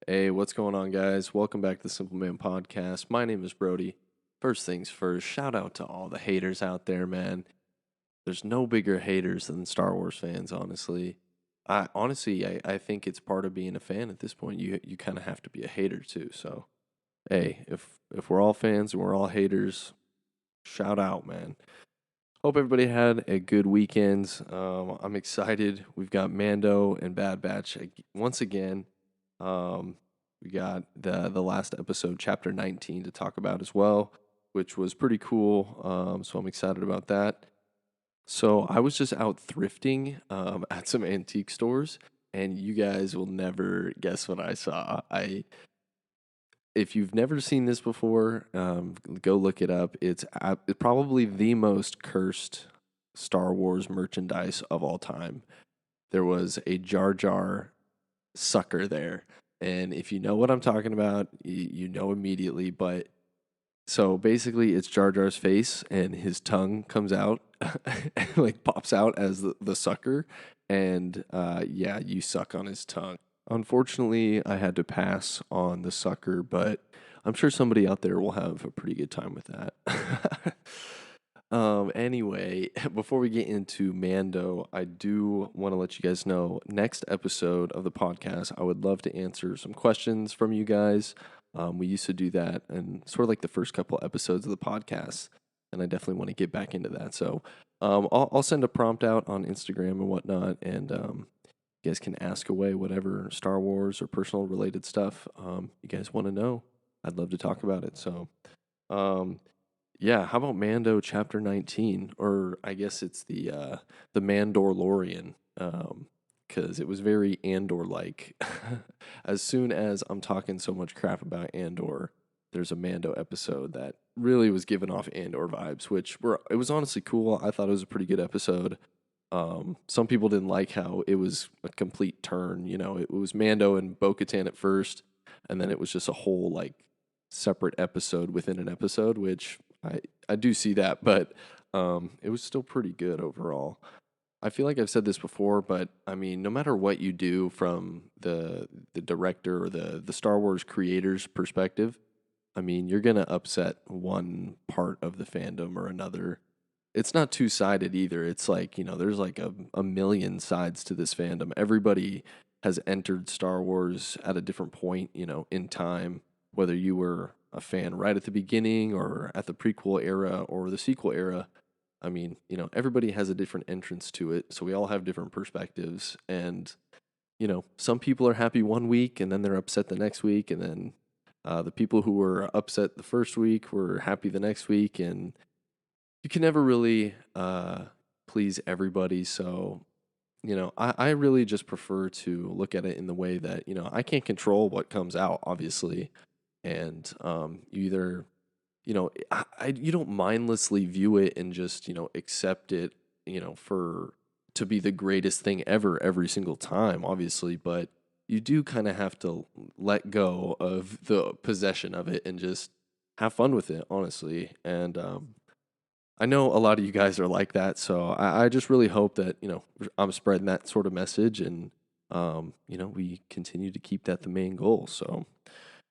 Hey, what's going on, guys? Welcome back to the Simple Man Podcast. My name is Brody. First things first, shout out to all the haters out there, man. There's no bigger haters than Star Wars fans, honestly. I think it's part of being a fan at this point. You kind of have to be a hater too. So, hey, if we're all fans and we're all haters, shout out, man. Hope everybody had a good weekend. I'm excited. We've got Mando and Bad Batch once again. Um, we got the last episode, chapter 19, to talk about as well, which was pretty cool. So I'm excited about that. So I was just out thrifting at some antique stores, and you guys will never guess what I saw. If you've never seen this before, go look it up. It's probably the most cursed Star Wars merchandise of all time. There was a Jar Jar sucker there. And if you know what I'm talking about, you know immediately. But so basically, it's Jar Jar's face, and his tongue comes out, like pops out as the sucker. And yeah, you suck on his tongue. Unfortunately, I had to pass on the sucker, but I'm sure somebody out there will have a pretty good time with that. Anyway, before we get into Mando, I do want to let you guys know next episode of the podcast, I would love to answer some questions from you guys. We used to do that and sort of like the first couple episodes of the podcast, and I definitely want to get back into that. So, I'll send a prompt out on Instagram and whatnot, and you guys can ask away whatever Star Wars or personal related stuff you guys want to know. I'd love to talk about it. So, um, yeah, how about Mando Chapter 19? Or I guess it's the Mandorlorian, because it was very Andor-like. As soon as I'm talking so much crap about Andor, there's a Mando episode that really was giving off Andor vibes, which were it was honestly cool. I thought it was a pretty good episode. Some people didn't like how it was a complete turn. You know, it was Mando and Bo-Katan at first, and then it was just a whole like separate episode within an episode, which I do see that, but it was still pretty good overall. I feel like I've said this before, but I mean, no matter what you do from the director or the Star Wars creators perspective, I mean, you're gonna upset one part of the fandom or another. It's not two sided either. It's like, there's like a million sides to this fandom. Everybody has entered Star Wars at a different point, in time, whether you were a fan right at the beginning or at the prequel era or the sequel era. I mean, everybody has a different entrance to it. So we all have different perspectives. And, some people are happy one week and then they're upset the next week. And then the people who were upset the first week were happy the next week. And you can never really please everybody. So, I really just prefer to look at it in the way that, I can't control what comes out, obviously. And you either, you don't mindlessly view it and just, accept it, for to be the greatest thing ever every single time, obviously. But you do kind of have to let go of the possession of it and just have fun with it, honestly. And I know a lot of you guys are like that, so I just really hope that I'm spreading that sort of message, and we continue to keep that the main goal. So,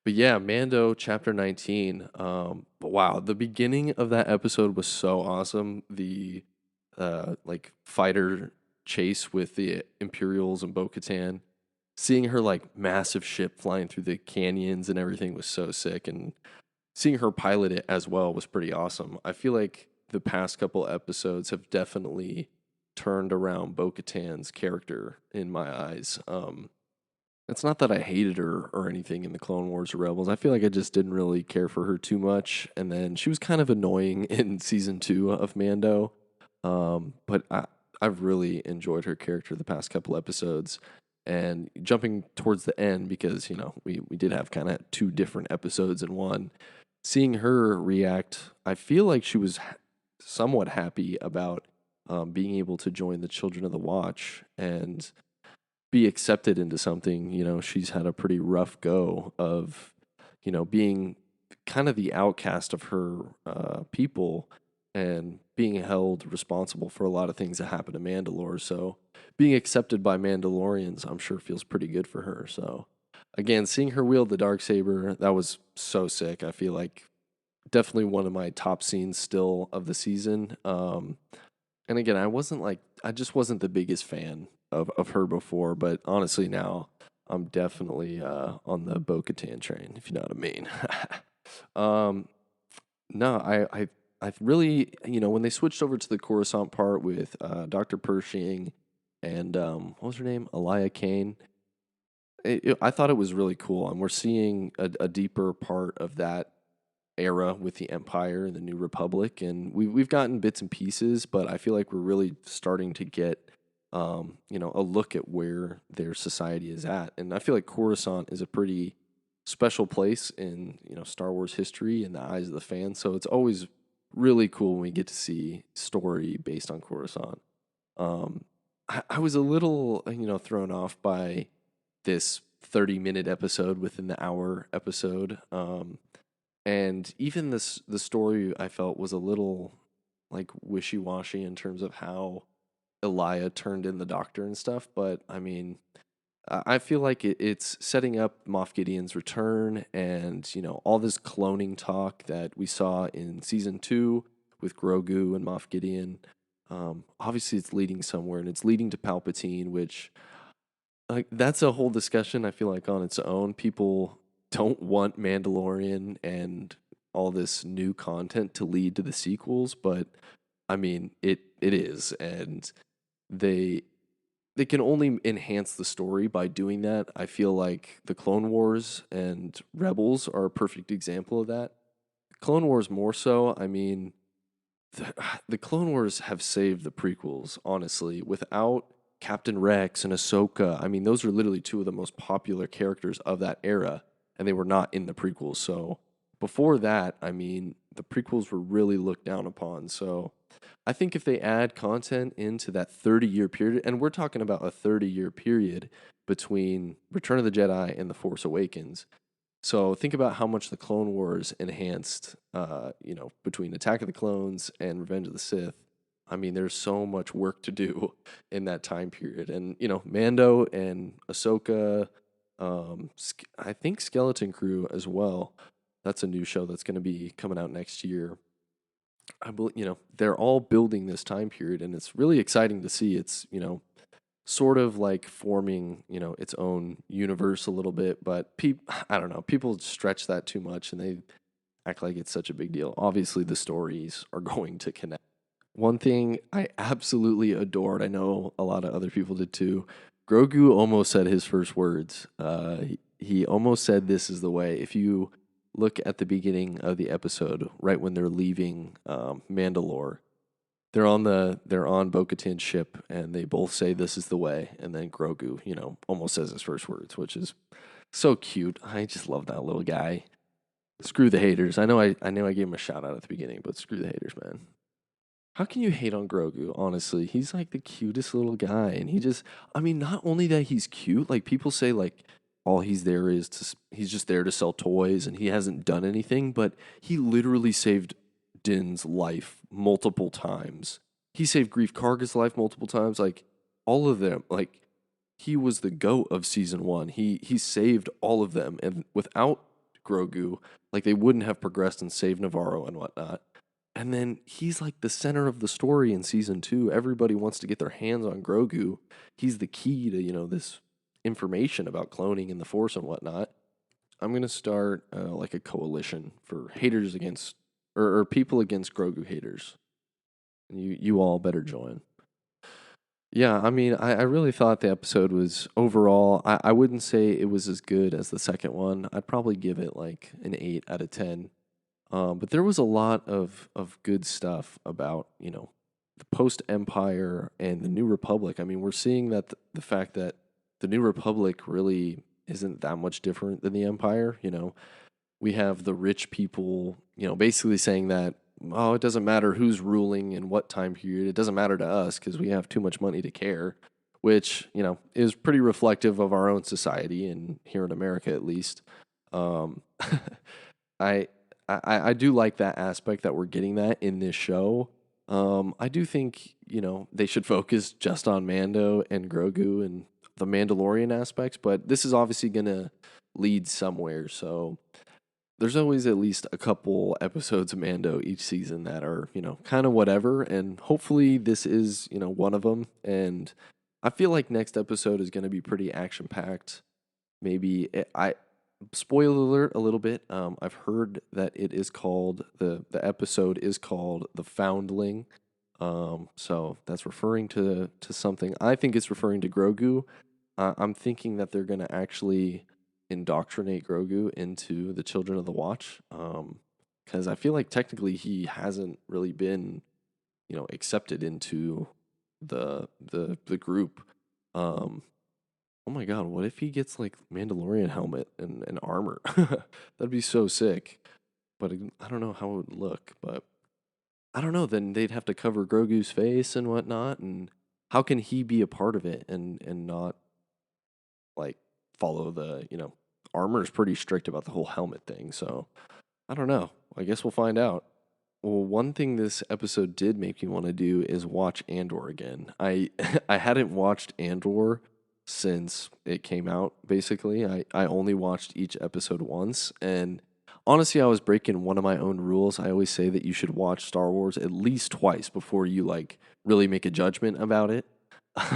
but yeah, Mando chapter 19. But wow, the beginning of that episode was so awesome. The like fighter chase with the Imperials and Bo-Katan, seeing her like massive ship flying through the canyons and everything was so sick, and seeing her pilot it as well was pretty awesome. I feel like the past couple episodes have definitely turned around Bo-Katan's character in my eyes. It's not that I hated her or anything in the Clone Wars or Rebels. I feel like I just didn't really care for her too much, and then she was kind of annoying in season 2 of Mando. But I've really enjoyed her character the past couple episodes. And jumping towards the end, because we did have kind of two different episodes in one, seeing her react, I feel like she was somewhat happy about being able to join the Children of the Watch and be accepted into something. She's had a pretty rough go of, being kind of the outcast of her people and being held responsible for a lot of things that happen to Mandalore. So being accepted by Mandalorians, I'm sure feels pretty good for her. So again, seeing her wield the dark saber, that was so sick. I feel like definitely one of my top scenes still of the season. And again, I just wasn't the biggest fan of her before, but honestly now I'm definitely on the Bo-Katan train, if you know what I mean. um, no, I really, when they switched over to the Coruscant part with Dr. Pershing and what was her name, Elia Kane. I thought it was really cool, and we're seeing a deeper part of that era with the Empire and the New Republic, and we've gotten bits and pieces, but I feel like we're really starting to get a look at where their society is at, and I feel like Coruscant is a pretty special place in Star Wars history in the eyes of the fans. So it's always really cool when we get to see story based on Coruscant. Um, I was a little thrown off by this 30-minute episode within the hour episode. And even the story I felt was a little like wishy-washy in terms of how Elia turned in the doctor and stuff, but I mean, I feel like it's setting up Moff Gideon's return and, all this cloning talk that we saw in season 2 with Grogu and Moff Gideon. Obviously it's leading somewhere, and it's leading to Palpatine, which like that's a whole discussion I feel like on its own. People don't want Mandalorian and all this new content to lead to the sequels, but I mean it is, and they they can only enhance the story by doing that. I feel like the Clone Wars and Rebels are a perfect example of that. Clone Wars more so. I mean, the, the Clone Wars have saved the prequels, honestly. Without Captain Rex and Ahsoka, I mean, those are literally two of the most popular characters of that era, and they were not in the prequels. So before that, I mean, the prequels were really looked down upon. So I think if they add content into that 30-year period, and we're talking about a 30-year period between Return of the Jedi and The Force Awakens, so think about how much the Clone Wars enhanced, between Attack of the Clones and Revenge of the Sith. I mean, there's so much work to do in that time period, and Mando and Ahsoka, I think Skeleton Crew as well. That's a new show that's going to be coming out next year. I believe they're all building this time period, and it's really exciting to see. It's sort of like forming, its own universe a little bit, but I don't know, people stretch that too much and they act like it's such a big deal. Obviously, the stories are going to connect. One thing I absolutely adored, I know a lot of other people did too. Grogu almost said his first words. He almost said, "This is the way." If you look at the beginning of the episode, right when they're leaving Mandalore, they're on Bo-Katan's ship, and they both say this is the way, and then Grogu, almost says his first words, which is so cute. I just love that little guy. Screw the haters. I gave him a shout out at the beginning, but screw the haters, man. How can you hate on Grogu? Honestly, he's like the cutest little guy, and I mean, not only that he's cute. Like people say, like all he's just there to sell toys, and he hasn't done anything. But he literally saved Din's life multiple times. He saved Grief Karga's life multiple times. Like all of them. Like he was the goat of season 1. He saved all of them, and without Grogu, like they wouldn't have progressed and saved Navarro and whatnot. And then he's like the center of the story in season 2. Everybody wants to get their hands on Grogu. He's the key to, this information about cloning and the Force and whatnot. I'm going to start like a coalition for haters against, or people against Grogu haters. And you all better join. Yeah, I mean, I really thought the episode was overall, I wouldn't say it was as good as the second one. I'd probably give it like an 8 out of 10. But there was a lot of good stuff about the post Empire and the New Republic. I mean, we're seeing that the fact that the New Republic really isn't that much different than the Empire. We have the rich people, basically saying that it doesn't matter who's ruling in what time period. It doesn't matter to us because we have too much money to care, which is pretty reflective of our own society and here in America at least. Um, I I do like that aspect that we're getting that in this show. I do think they should focus just on Mando and Grogu and the Mandalorian aspects, but this is obviously gonna lead somewhere. So there's always at least a couple episodes of Mando each season that are, kind of whatever. And hopefully this is, one of them. And I feel like next episode is going to be pretty action packed. Maybe I spoiler alert a little bit. I've heard that it is called the episode is called The Foundling. So that's referring to something. I think it's referring to Grogu. I'm thinking that they're going to actually indoctrinate Grogu into the Children of the Watch. Because I feel like technically he hasn't really been, accepted into the group. Um, oh my god, what if he gets like Mandalorian helmet and armor? That'd be so sick. But I don't know how it would look. But I don't know. Then they'd have to cover Grogu's face and whatnot. And how can he be a part of it and not like follow the armor is pretty strict about the whole helmet thing. So I don't know. I guess we'll find out. Well, one thing this episode did make me want to do is watch Andor again. I I hadn't watched Andor since it came out, basically. I only watched each episode once, and honestly I was breaking one of my own rules. I always say that you should watch Star Wars at least twice before you like really make a judgment about it.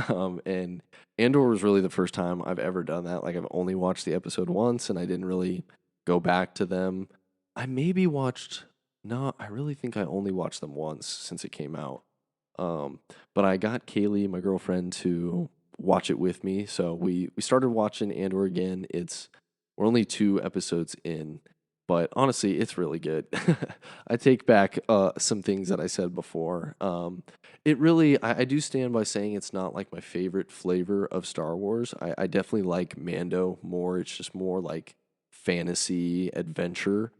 And Andor was really the first time I've ever done that. Like I've only watched the episode once and I didn't really go back to them. I maybe watched no, I really think I only watched them once since it came out. Um, but I got Kaylee, my girlfriend, to watch it with me. So we started watching Andor again. We're only 2 episodes in, but honestly, it's really good. I take back some things that I said before. It really, I do stand by saying it's not like my favorite flavor of Star Wars. I definitely like Mando more. It's just more like fantasy adventure,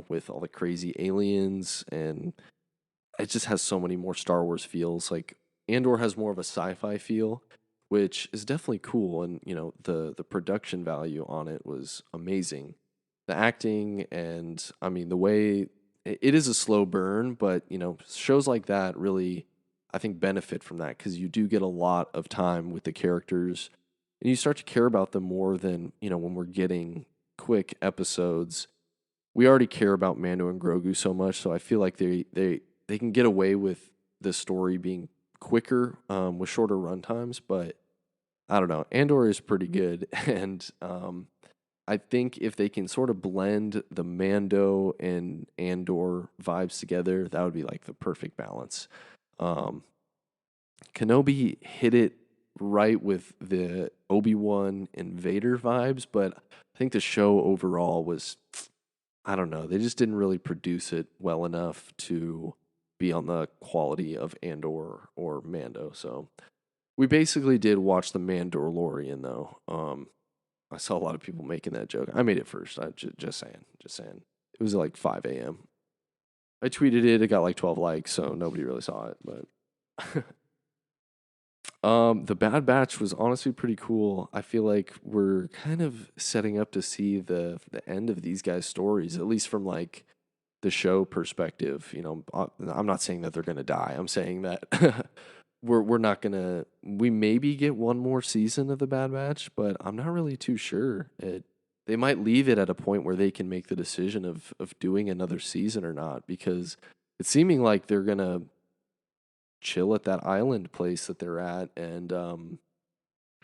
with all the crazy aliens, and it just has so many more Star Wars feels. Like Andor has more of a sci-fi feel, which is definitely cool, and the production value on it was amazing. The acting and I mean the way it is a slow burn, but shows like that really I think benefit from that because you do get a lot of time with the characters and you start to care about them more than when we're getting quick episodes. We already care about Mando and Grogu so much, so I feel like they can get away with the story being quicker with shorter run times. But I don't know, Andor is pretty good, and I think if they can sort of blend the Mando and Andor vibes together, that would be like the perfect balance. Um, Kenobi hit it right with the Obi-Wan and Vader vibes, but I think the show overall was, I don't know, they just didn't really produce it well enough to be on the quality of Andor or Mando. So we basically did watch the Mandalorian though. I saw a lot of people making that joke. I made it first. Just saying, just saying. It was like 5 a.m. I tweeted it. It got like 12 likes, so nobody really saw it. But the Bad Batch was honestly pretty cool. I feel like we're kind of setting up to see the end of these guys' stories, at least from like the show perspective. I'm not saying that they're gonna die. I'm saying that we're not gonna. We maybe get one more season of the Bad Batch, but I'm not really too sure. They might leave it at a point where they can make the decision of doing another season or not, because it's seeming like they're gonna chill at that island place that they're at and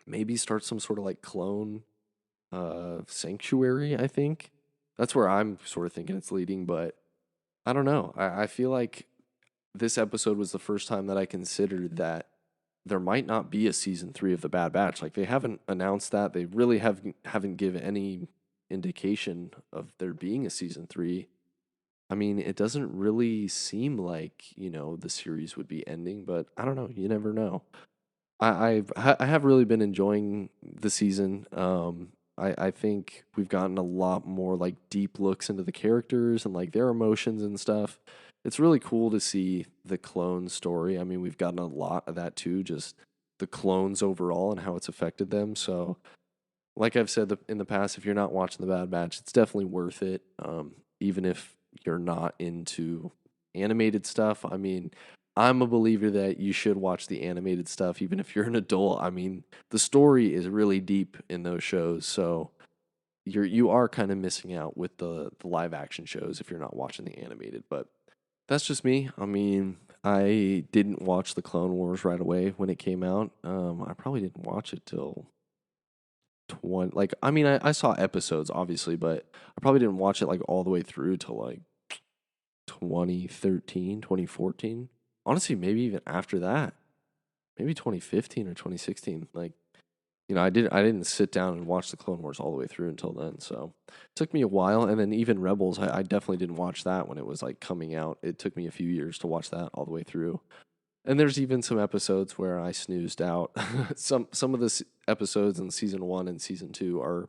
maybe start some sort of like clone sanctuary. I think that's where I'm sort of thinking it's leading, but I don't know. I feel like this episode was the first time that I considered that there might not be a season 3 of the Bad Batch. Like they haven't announced that. They really haven't given any indication of there being a season 3. I mean, it doesn't really seem like, the series would be ending, but I don't know. You never know. I have really been enjoying the season. I think we've gotten a lot more like deep looks into the characters and like their emotions and stuff. It's really cool to see the clone story. I mean, we've gotten a lot of that too, just the clones overall and how it's affected them. So, like I've said in the past, if you're not watching the Bad Batch, it's definitely worth it. Even if you're not into animated stuff. I mean, I'm a believer that you should watch the animated stuff, even if you're an adult. I mean, the story is really deep in those shows, so you are kind of missing out with the live action shows if you're not watching the animated. But that's just me. I mean, I didn't watch the Clone Wars right away when it came out. I probably didn't watch it till 20, like, I mean, I saw episodes obviously, but I probably didn't watch it like all the way through till like 2013, 2014. Honestly, maybe even after that. Maybe 2015 or 2016. Like, I didn't sit down and watch the Clone Wars all the way through until then. So it took me a while. And then even Rebels, I definitely didn't watch that when it was like coming out. It took me a few years to watch that all the way through. And there's even some episodes where I snoozed out. Some of the episodes in season 1 and season 2 are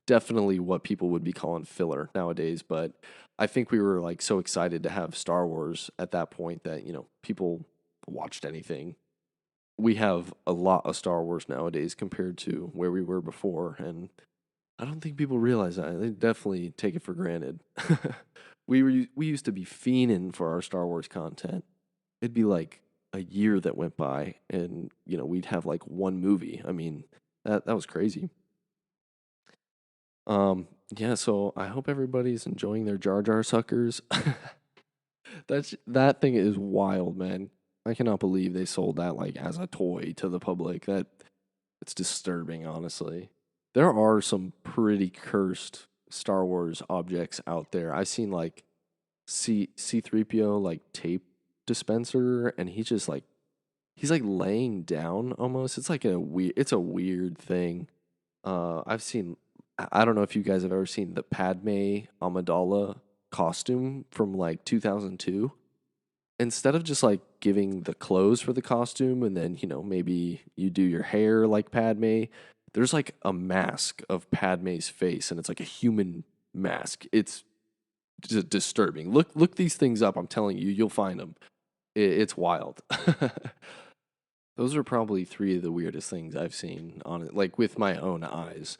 definitely what people would be calling filler nowadays, but I think we were like so excited to have Star Wars at that point that, people watched anything. We have a lot of Star Wars nowadays compared to where we were before, and I don't think people realize that. They definitely take it for granted. We used to be fiending for our Star Wars content. It'd be like a year that went by and, we'd have like one movie. I mean, that was crazy. Yeah, so I hope everybody's enjoying their Jar Jar suckers. That thing is wild, man. I cannot believe they sold that like as a toy to the public. It's disturbing, honestly. There are some pretty cursed Star Wars objects out there. I've seen like C3PO like tape dispenser, and he's like laying down almost. It's a weird thing. I've seen. I don't know if you guys have ever seen the Padme Amidala costume from like 2002. Instead of just like giving the clothes for the costume and then, maybe you do your hair like Padme, there's like a mask of Padme's face and it's like a human mask. It's just disturbing. Look these things up. I'm telling you, you'll find them. It's wild. Those are probably three of the weirdest things I've seen on it, like with my own eyes.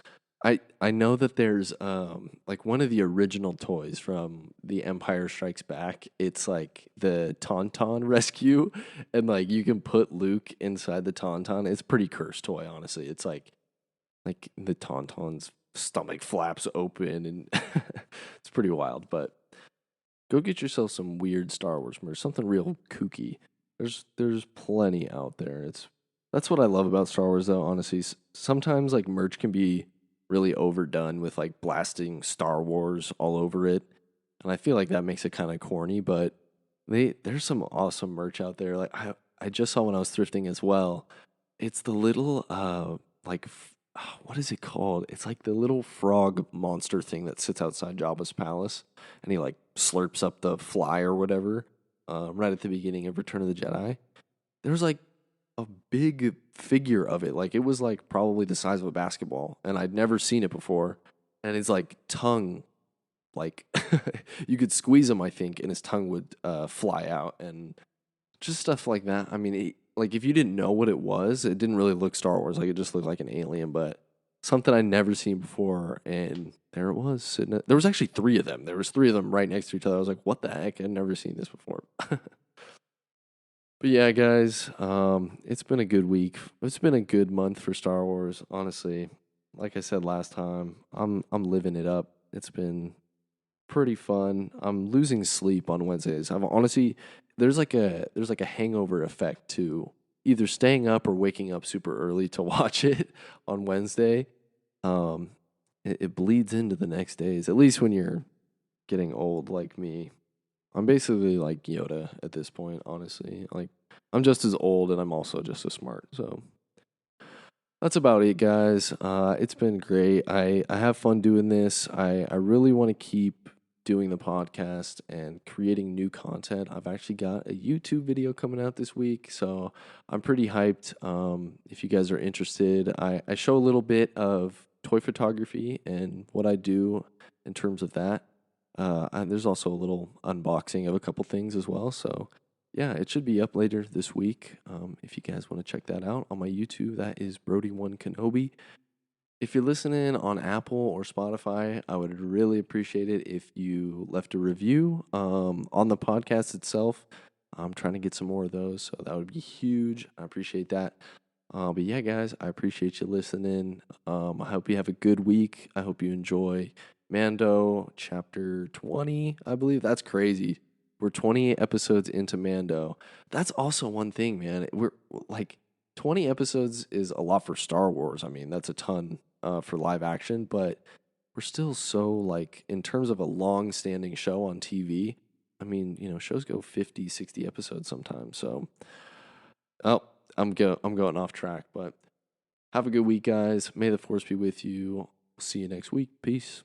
I know that there's like one of the original toys from The Empire Strikes Back. It's like the Tauntaun rescue, and like you can put Luke inside the Tauntaun. It's a pretty cursed toy, honestly. It's like the Tauntaun's stomach flaps open, and it's pretty wild. But go get yourself some weird Star Wars merch, something real kooky. There's plenty out there. That's what I love about Star Wars, though. Honestly, sometimes like merch can be really overdone with like blasting Star Wars all over it, and I feel like that makes it kind of corny. But there's some awesome merch out there. Like I just saw when I was thrifting as well. It's the little like what is it called? It's like the little frog monster thing that sits outside Jabba's palace, and he like slurps up the fly or whatever. Right at the beginning of Return of the Jedi, there was like a big figure of it. Like it was like probably the size of a basketball, and I'd never seen it before. And his like tongue, like you could squeeze him, I think, and his tongue would fly out, and just stuff like that. I mean, like if you didn't know what it was, it didn't really look Star Wars. Like it just looked like an alien, but something I'd never seen before. And there it was sitting. There was actually three of them. There was three of them right next to each other. I was like, what the heck? I'd never seen this before. But yeah, guys, it's been a good week. It's been a good month for Star Wars, honestly. Like I said last time, I'm living it up. It's been pretty fun. I'm losing sleep on Wednesdays. I'm honestly there's like a hangover effect to either staying up or waking up super early to watch it on Wednesday. Um, it bleeds into the next days. At least when you're getting old like me. I'm basically like Yoda at this point, honestly. Like I'm just as old and I'm also just as smart. So that's about it, guys. It's been great. I have fun doing this. I really want to keep doing the podcast and creating new content. I've actually got a YouTube video coming out this week, so I'm pretty hyped. If you guys are interested, I show a little bit of toy photography and what I do in terms of that. And there's also a little unboxing of a couple things as well. So yeah, it should be up later this week. If you guys want to check that out on my YouTube, that is Brody1 Kenobi. If you're listening on Apple or Spotify, I would really appreciate it if you left a review on the podcast itself. I'm trying to get some more of those, so that would be huge. I appreciate that. But yeah, guys, I appreciate you listening. I hope you have a good week. I hope you enjoy Mando chapter 20, I believe. That's crazy. We're 20 episodes into Mando. That's also one thing, man. We're like 20 episodes is a lot for Star Wars. I mean, that's a ton for live action, but we're still so like in terms of a long-standing show on TV. I mean, shows go 50, 60 episodes sometimes. So, oh, I'm going off track, but have a good week, guys. May the force be with you. See you next week. Peace.